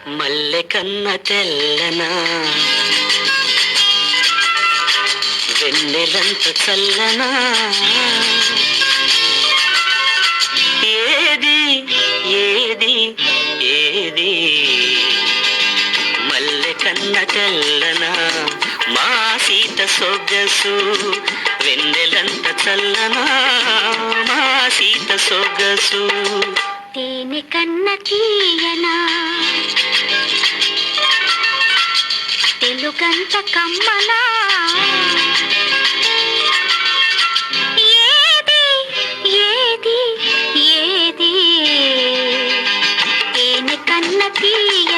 మల్లె కన్న తెల్లనా వెన్నెలంత చల్లనా ఏది ఏది ఏది మల్లె కన్న తెల్లనా మా సీత సొగసు వెన్నెలంత చల్లనా మా సీత సొగసు తేనె కన్న తీయనా తెలుగంత కమ్మనా ఏది ఏది ఏది తేనె కన్న తీయనా